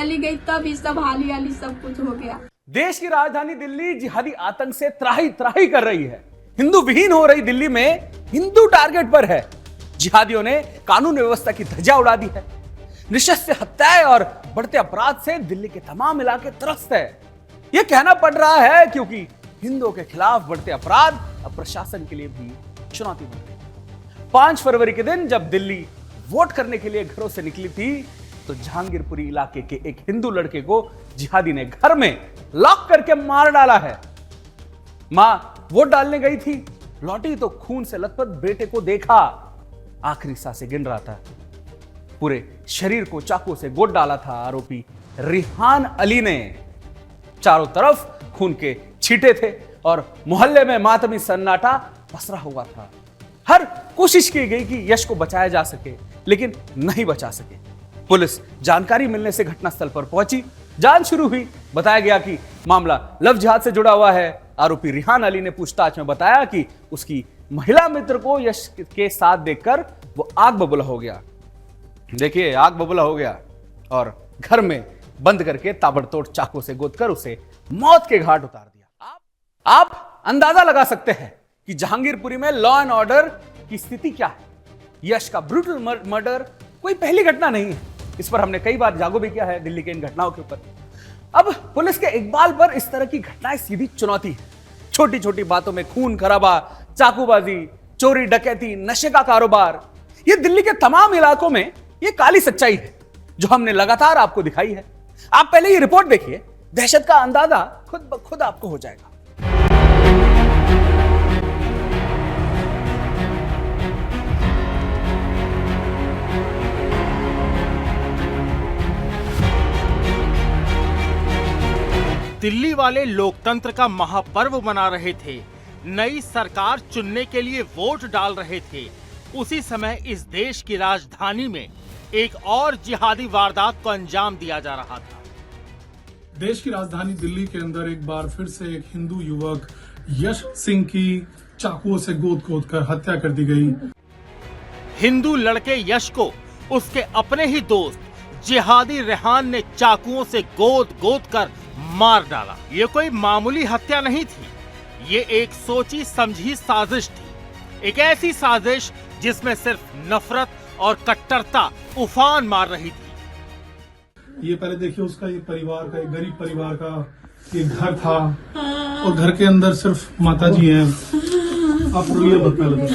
चली गई तब ये सब हाली हाली सब कुछ हो गया। देश की राजधानी दिल्ली जिहादी आतंक से त्राही त्राही कर रही है। हिंदू विहीन हो रही दिल्ली में हिंदू टारगेट पर है। जिहादियों ने कानून व्यवस्था की धज्जियां उड़ा दी है। नृशंस हत्याएं और बढ़ते अपराध से दिल्ली के तमाम इलाके त्रस्त है। यह कहना पड़ रहा है क्योंकि हिंदुओं के खिलाफ बढ़ते अपराध अब प्रशासन के लिए भी चुनौती बन गई। 5 फरवरी के दिन जब दिल्ली वोट करने के लिए घरों से निकली थी तो जहांगीरपुरी इलाके के एक हिंदू लड़के को जिहादी ने घर में लॉक करके मार डाला है। मां वोट डालने गई थी, लौटी तो खून से लथपथ बेटे को देखा, आखिरी सांसें गिन रहा था। पूरे शरीर को चाकू से गोद डाला था आरोपी रिहान अली ने। चारों तरफ खून के छींटे थे और मोहल्ले में मातमी सन्नाटा पसरा हुआ था। हर कोशिश की गई कि यश को बचाया जा सके, लेकिन नहीं बचा सके। पुलिस जानकारी मिलने से घटनास्थल पर पहुंची, जांच शुरू हुई। बताया गया कि मामला लव जिहाद से जुड़ा हुआ है। आरोपी रिहान अली ने पूछताछ में बताया कि उसकी महिला मित्र को यश के साथ देखकर वो आग बबूला हो गया। देखिए, आग बबूला हो गया और घर में बंद करके ताबड़तोड़ चाकू से गोदकर उसे मौत के घाट उतार दिया। आप अंदाजा लगा सकते हैं कि जहांगीरपुरी में लॉ एंड ऑर्डर की स्थिति क्या है। यश का ब्रूटल मर्डर कोई पहली घटना नहीं है। इस पर हमने कई बार जागो भी किया है दिल्ली के इन घटनाओं के ऊपर। अब पुलिस के इकबाल पर इस तरह की घटनाएं सीधी चुनौती है। छोटी छोटी बातों में खून खराबा, चाकूबाजी, चोरी डकैती, नशे का कारोबार, ये दिल्ली के तमाम इलाकों में ये काली सच्चाई है जो हमने लगातार आपको दिखाई है। आप पहले ये रिपोर्ट देखिए, दहशत का अंदाजा खुद ब खुद आपको हो जाएगा। दिल्ली वाले लोकतंत्र का महापर्व मना रहे थे, नई सरकार चुनने के लिए वोट डाल रहे थे। उसी समय इस देश की राजधानी में एक और जिहादी वारदात को अंजाम दिया जा रहा था। देश की राजधानी दिल्ली के अंदर एक बार फिर से एक हिंदू युवक यश सिंह की चाकुओं से गोद कर हत्या कर दी गई। हिंदू लड़के यश को उसके अपने ही दोस्त जिहादी रेहान ने चाकुओं से गोद कर मार डाला। ये कोई मामूली हत्या नहीं थी, ये एक सोची समझी साजिश थी। एक ऐसी साजिश जिसमें सिर्फ नफरत और कट्टरता उफान मार रही थी। ये पहले देखिए, उसका ये परिवार का, एक गरीब परिवार का ये घर था और घर के अंदर सिर्फ माताजी हैं। आप पहले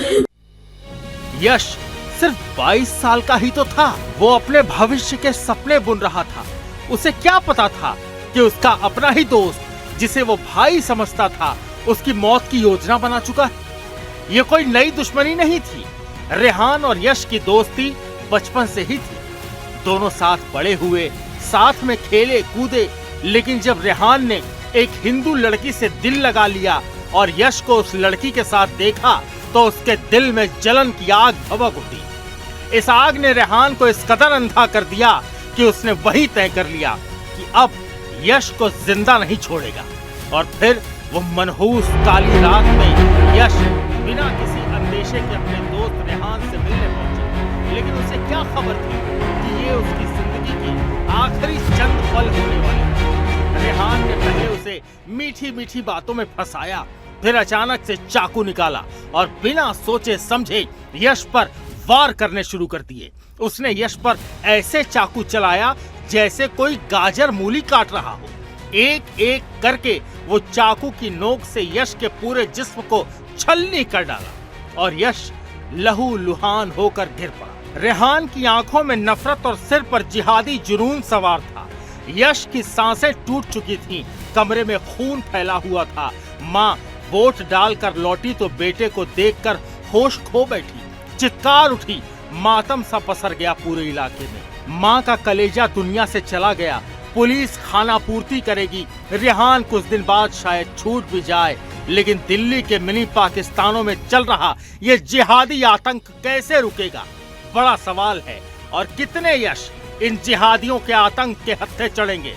यश सिर्फ 22 साल का ही तो था। वो अपने भविष्य के सपने बुन रहा था। उसे क्या पता था कि उसका अपना ही दोस्त, जिसे वो भाई समझता था, उसकी मौत की योजना बना चुका है। ये कोई नई दुश्मनी नहीं थी। रेहान और यश की दोस्ती बचपन से ही थी। दोनों साथ बड़े हुए, साथ में खेले कूदे। लेकिन जब रेहान ने एक हिंदू लड़की से दिल लगा लिया और यश को उस लड़की के साथ देखा तो उसके दिल में जलन की आग भभक उठी। इस आग ने रेहान को इस कदर अंधा कर दिया कि उसने वही तय कर लिया कि अब यश को जिंदा नहीं छोड़ेगा। और फिर वो मनहूस काली रात में यश बिना किसी अंदेशे के अपने दोस्त रेहान से मिलने पहुंचा। लेकिन उसे क्या खबर थी कि ये उसकी जिंदगी की आखिरी चंद पल होने वाले थे। रेहान ने पहले उसे मीठी मीठी बातों में फंसाया, फिर अचानक से चाकू निकाला और बिना सोचे समझे यश पर वार करने शुरू कर दिए। उसने यश पर ऐसे चाकू चलाया जैसे कोई गाजर मूली काट रहा हो। एक एक करके वो चाकू की नोक से यश के पूरे जिस्म को छलनी कर डाला और यश लहू लुहान होकर गिर पड़ा। रेहान की आंखों में नफरत और सिर पर जिहादी जुनून सवार था। यश की सांसें टूट चुकी थीं, कमरे में खून फैला हुआ था। माँ वोट डालकर लौटी तो बेटे को देखकर होश खो बैठी। चित्कार उठी, मातम सा पसर गया पूरे इलाके में। माँ का कलेजा दुनिया से चला गया। पुलिस खाना पूर्ति करेगी, रेहान कुछ दिन बाद शायद छूट भी जाए, लेकिन दिल्ली के मिनी पाकिस्तानों में चल रहा ये जिहादी आतंक कैसे रुकेगा? बड़ा सवाल है। और कितने यश इन जिहादियों के आतंक के हत्थे चढ़ेंगे?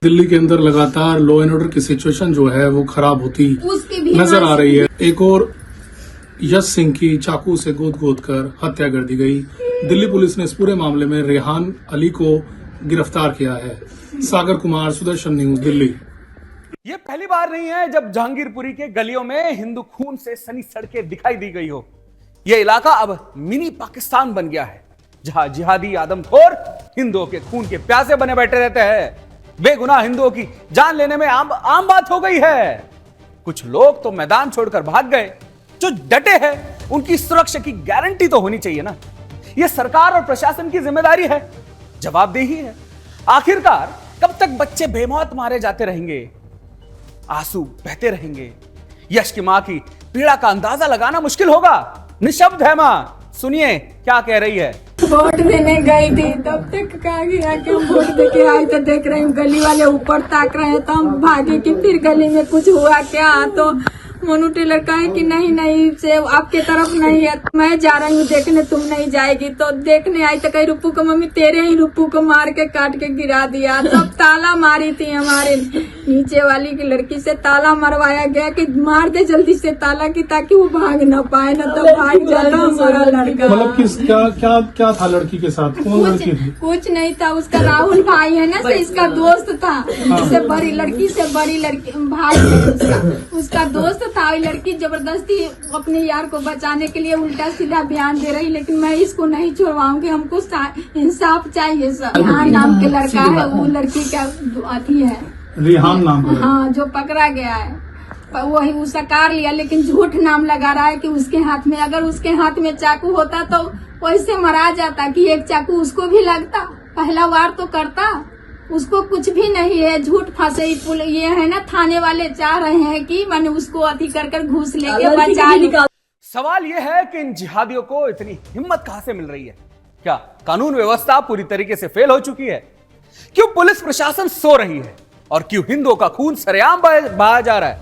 दिल्ली के अंदर लगातार लॉ एंड ऑर्डर की सिचुएशन जो है वो खराब होती नजर आ रही है। एक और यश सिंह की चाकू से गोद कर हत्या कर दी गई। दिल्ली पुलिस ने इस पूरे मामले में रेहान अली को गिरफ्तार किया है। सागर कुमार, सुदर्शन न्यूज, दिल्ली। यह पहली बार नहीं है जब जहांगीरपुरी के गलियों में हिंदू खून से सनी सड़कें दिखाई दी गई हो। यह इलाका अब मिनी पाकिस्तान बन गया है, जहां जिहादी आदमखोर हिंदुओं के खून के प्यासे बने बैठे रहते हैं। बेगुनाह हिंदुओं की जान लेने में आम बात हो गई है। कुछ लोग तो मैदान छोड़कर भाग गए। जो डटे हैं उनकी सुरक्षा की गारंटी तो होनी चाहिए ना। यह सरकार और प्रशासन की जिम्मेदारी है, जवाबदेही है। आखिरकार कब तक बच्चे बेमौत मारे जाते रहेंगे, आंसू बहते रहेंगे। यश की मां की पीड़ा का अंदाजा लगाना मुश्किल होगा। निशब्द है मां, सुनिए क्या कह रही है। वोट देने गई थी, तब तक कहा गया कि हम वोट दे के आए तो देख रहे हैं गली वाले ऊपर ताक रहे हैं, तो हम भागे कि फिर गली में कुछ हुआ क्या। तो मोनू टेलर कहे कि नहीं से आपके तरफ नहीं है, मैं जा रही हूँ देखने, तुम नहीं जाएगी। तो देखने आई तो कही रुप्पू को मम्मी तेरे ही रुप्पू को मार के काट के गिरा दिया। सब ताला मारी थी, हमारे नीचे वाली की लड़की से ताला मरवाया गया कि मार दे जल्दी से ताला की, ताकि वो भाग ना पाए, न तो भाग जाता हमारा लड़का। मतलब किस क्या था लड़की के साथ? कौन लड़की थी? कुछ नहीं था, उसका राहुल भाई है ना, से इसका दोस्त था। उससे बड़ी लड़की से बड़ी लड़की भाई है उसका दोस्त था। लड़की जबरदस्ती अपने यार को बचाने के लिए उल्टा सीधा बयान दे रही, लेकिन मैं इसको नहीं छोड़वाऊंगी, हमको इंसाफ चाहिए सर। रिहान नाम के लड़का है, वो लड़की का अथी है, रिहान नाम का। हाँ, जो पकड़ा गया है वही उसका कार लिया, लेकिन झूठ नाम लगा रहा है कि उसके हाथ में, अगर उसके हाथ में चाकू होता तो वैसे मरा जाता कि एक चाकू उसको भी लगता, पहला वार तो करता। उसको कुछ भी नहीं है, झूठ फंसे। ये है ना, थाने वाले चाह रहे हैं कि मैंने उसको अति कर घूस लेके बचा। सवाल यह है कि इन जिहादियों को इतनी हिम्मत कहां से मिल रही है? क्या कानून व्यवस्था पूरी तरीके से फेल हो चुकी है? क्यों पुलिस प्रशासन सो रही है? और क्यों हिंदुओं का खून सरेआम बहाया जा रहा है?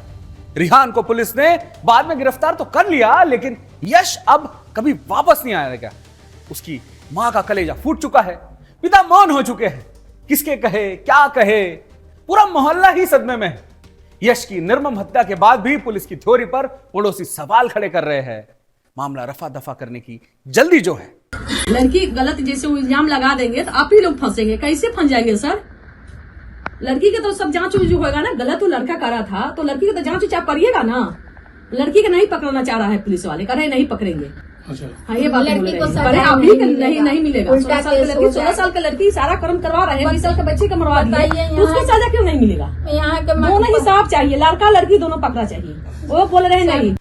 रिहान को पुलिस ने बाद में गिरफ्तार तो कर लिया, लेकिन यश अब कभी वापस नहीं आएगा। उसकी मां का कलेजा फूट चुका है, पिता मौन हो चुके हैं। किसके कहे क्या कहे, पूरा मोहल्ला ही सदमे में है। यश की निर्मम हत्या के बाद भी पुलिस की थ्योरी पर पड़ोसी सवाल खड़े कर रहे हैं। मामला रफा दफा करने की जल्दी जो है। लड़की गलत जैसे वो इल्जाम लगा देंगे तो आप ही लोग फंसेंगे, कैसे फंस जाएंगे सर? लड़की के तो सब जांच जो होगा ना, गलत वो लड़का करा था तो लड़की का तो जांच आप करिएगा ना। लड़की का नहीं पकड़ना चाह रहा है पुलिस वाले, कह रहे नहीं पकड़ेंगे। अच्छा, हाँ, ये बात लड़की को अरे अभी नहीं मिलेगा। 16 साल का लड़की सारा कर्म करवा रहे हैं, 20 साल के बच्चे का मरवा दिया, उसको सजा क्यों नहीं मिलेगा? यहाँ के दोनों ही साफ चाहिए, लड़का लड़की दोनों पकड़ा चाहिए। वो बोल रहे हैं नहीं।